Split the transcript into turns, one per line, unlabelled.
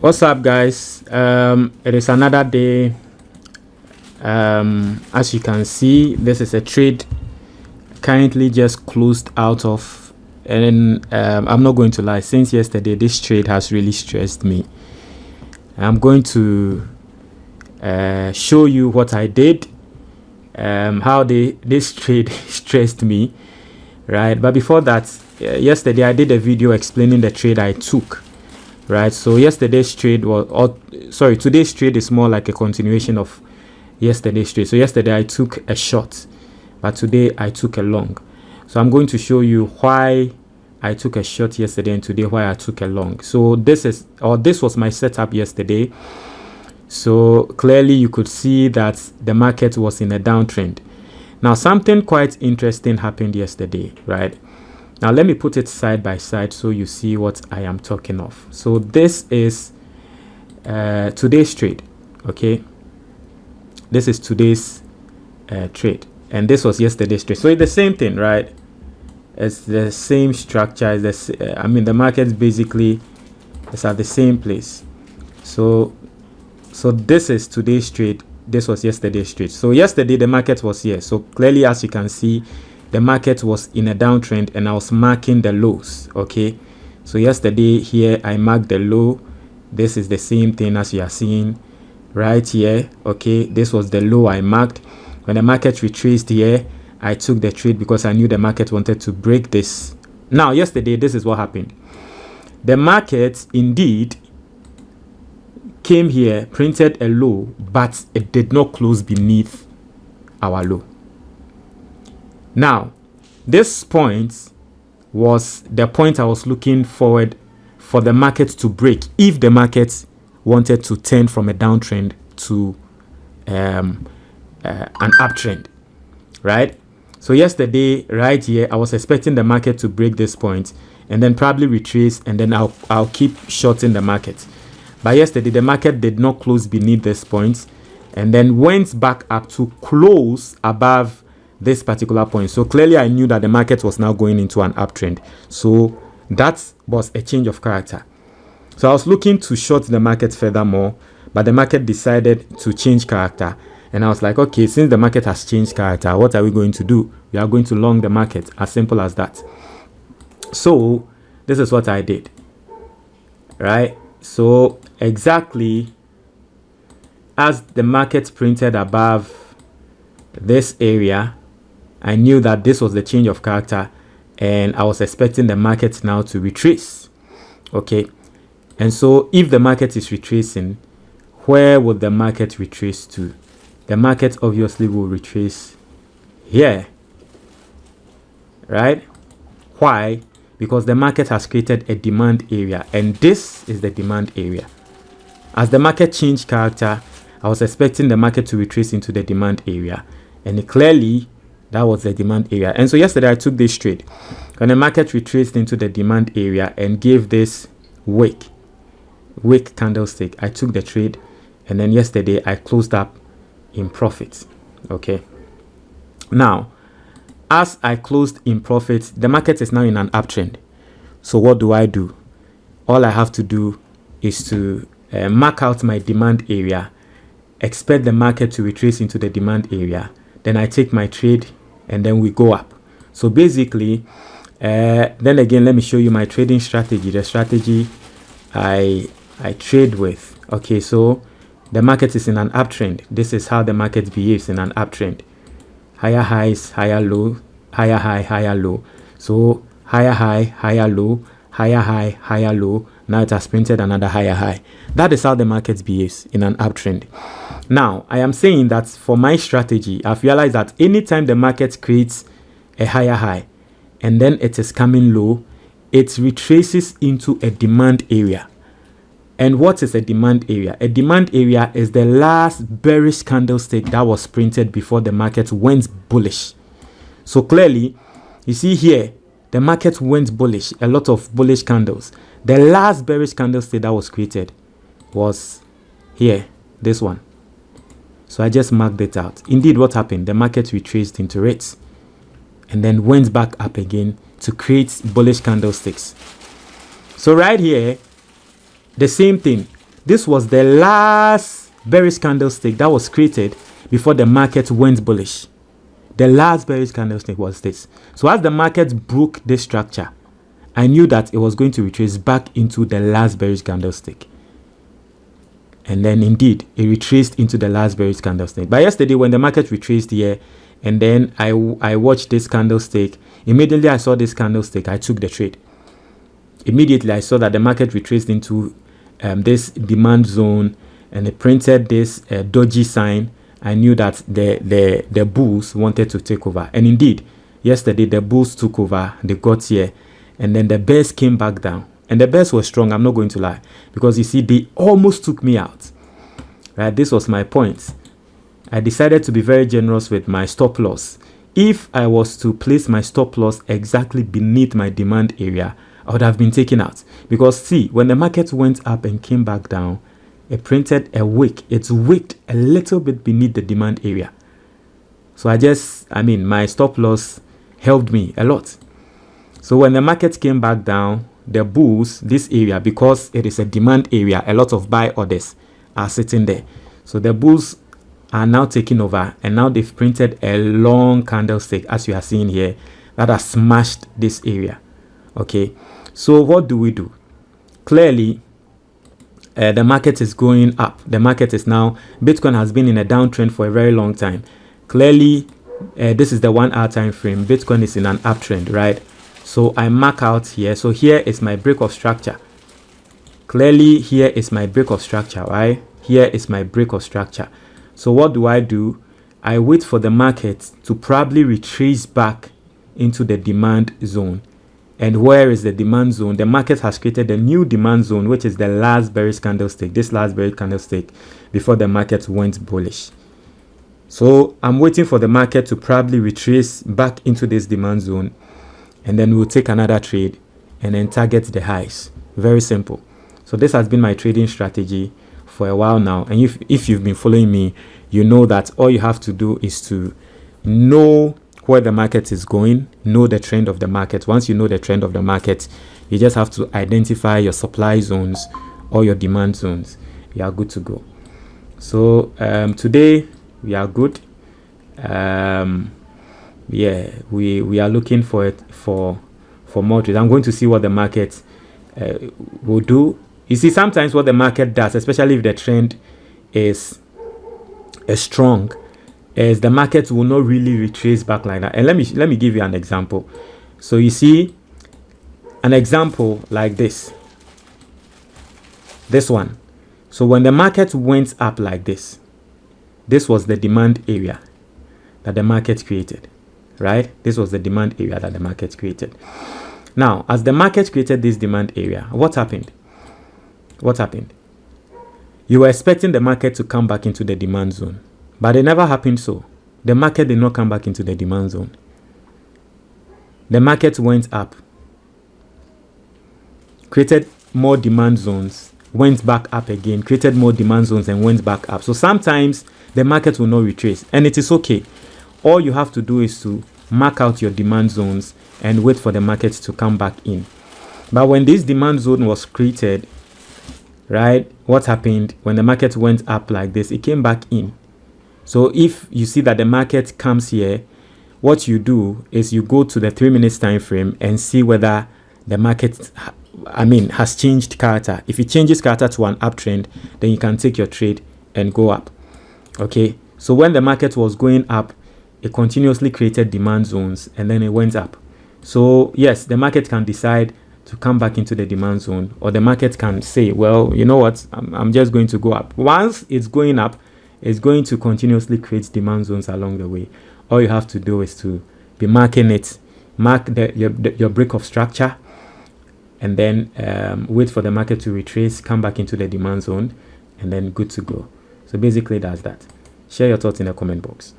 What's up, guys? It is another day. As you can see, this is a trade currently just closed out of, and I'm not going to lie, since yesterday this trade has really stressed me. I'm going to show you what I did, how this trade stressed me, right? But before that, yesterday I did a video explaining the trade I took, right? So today's trade is more like a continuation of yesterday's trade. So yesterday I took a short, but today I took a long. So I'm going to show you why I took a short yesterday and today why I took a long. So this was my setup yesterday. So clearly you could see that the market was in a downtrend. Now something quite interesting happened yesterday, right? Now let me put it side by side so you see what I am talking of. So this is today's trade, okay? This is today's trade, and this was yesterday's trade. So it's the same thing, right? It's the same structure. The market basically is at the same place. So this is today's trade. This was yesterday's trade. So yesterday the market was here. So clearly, as you can see, the market was in a downtrend, and I was marking the lows. Okay. So yesterday here I marked the low. This is the same thing as you are seeing right here. Okay, this was the low I marked. When the market retraced here, I took the trade because I knew the market wanted to break this. Now yesterday, this is what happened. The market indeed came here, printed a low, but it did not close beneath our low. Now this point was the point I was looking forward for the market to break if the market wanted to turn from a downtrend to an uptrend, right? So yesterday right here I was expecting the market to break this point and then probably retrace, and then I'll keep shorting the market. But yesterday the market did not close beneath this point and then went back up to close above this particular point. So clearly I knew that the market was now going into an uptrend. So that was a change of character. So I was looking to short the market furthermore, but the market decided to change character. And I was like, okay, since the market has changed character, what are we going to do? We are going to long the market, as simple as that. So this is what I did, right? So exactly as the market printed above this area, I knew that this was the change of character, and I was expecting the market now to retrace. Okay. And so if the market is retracing, where would the market retrace to? The market obviously will retrace here, right? Why? Because the market has created a demand area, and this is the demand area. As the market changed character, I was expecting the market to retrace into the demand area, and clearly that was the demand area. And so yesterday I took this trade when the market retraced into the demand area and gave this wick candlestick. I took the trade, and then yesterday I closed up in profit. Okay, now as I closed in profit, the market is now in an uptrend. So what do? All I have to do is to mark out my demand area, expect the market to retrace into the demand area, then I take my trade, and then we go up. So basically, then again, let me show you my trading strategy, the strategy I trade with. Okay, so the market is in an uptrend. This is how the market behaves in an uptrend. Higher highs, higher low, higher high, higher low. So higher high, higher low, higher high, higher low. Now it has printed another higher high. That is how the market behaves in an uptrend. Now I am saying that for my strategy, I've realized that anytime the market creates a higher high and then it is coming low, it retraces into a demand area. And what is a demand area? A demand area is the last bearish candlestick that was printed before the market went bullish. So clearly, you see here, the market went bullish, a lot of bullish candles. The last bearish candlestick that was created was here, this one. So I just marked it out. Indeed, what happened? The market retraced into it and then went back up again to create bullish candlesticks. So right here, the same thing. this was the last bearish candlestick that was created before the market went bullish. The last bearish candlestick was this. So as the market broke this structure, I knew that it was going to retrace back into the last bearish candlestick. And then indeed, it retraced into the last bearish candlestick. But yesterday, when the market retraced here, and then I watched this candlestick, immediately I saw this candlestick, I took the trade. Immediately, I saw that the market retraced into this demand zone, and it printed this dodgy sign. I knew that the bulls wanted to take over. And indeed, yesterday, the bulls took over. They got here. And then the bears came back down. And the bears were strong, I'm not going to lie. Because you see, they almost took me out. Right? This was my point. I decided to be very generous with my stop loss. If I was to place my stop loss exactly beneath my demand area, I would have been taken out. Because see, when the market went up and came back down, it printed a wick. It's wicked a little bit beneath the demand area. So my stop loss helped me a lot. So when the market came back down, the bulls, this area, because it is a demand area, a lot of buy orders are sitting there. So the bulls are now taking over, and now they've printed a long candlestick, as you are seeing here, that has smashed this area. Okay, so what do we do? Clearly, the market is going up. The market is now, Bitcoin has been in a downtrend for a very long time. Clearly, this is the 1 hour time frame. Bitcoin is in an uptrend, right? So I mark out here. So here is my break of structure. Clearly, here is my break of structure, right? Here is my break of structure. So what do? I wait for the market to probably retrace back into the demand zone. And where is the demand zone? The market has created a new demand zone, which is the last bearish candlestick, this last bearish candlestick before the market went bullish. So I'm waiting for the market to probably retrace back into this demand zone. And then we'll take another trade and then target the highs. Very simple. So this has been my trading strategy for a while now. And if you've been following me, you know that all you have to do is to know where the market is going, know the trend of the market. Once you know the trend of the market, you just have to identify your supply zones or your demand zones. You are good to go. So today we are good. Yeah, we are looking for more trades. I'm going to see what the market will do. You see, sometimes what the market does, especially if the trend is strong, is the market will not really retrace back like that. And let me give you an example. So you see an example like this one. So when the market went up like this was the demand area that the market created, right? This was the demand area that the market created. Now, as the market created this demand area, what happened? You were expecting the market to come back into the demand zone, but it never happened so. The market did not come back into the demand zone. The market went up, created more demand zones, went back up again, created more demand zones and went back up. So sometimes the market will not retrace, and it is okay. All you have to do is to mark out your demand zones and wait for the market to come back in. But when this demand zone was created, right, what happened? When the market went up like this, it came back in. So if you see that the market comes here, what you do is you go to the 3 minutes time frame and see whether the market has changed character. If it changes character to an uptrend, then you can take your trade and go up. Okay, so when the market was going up, it continuously created demand zones and then it went up. So yes, the market can decide to come back into the demand zone, or the market can say, well, you know what, I'm just going to go up. Once it's going up, it's going to continuously create demand zones along the way. All you have to do is to be marking it, mark your break of structure, and then wait for the market to retrace, come back into the demand zone, and then good to go. So basically that's that. Share your thoughts in the comment box.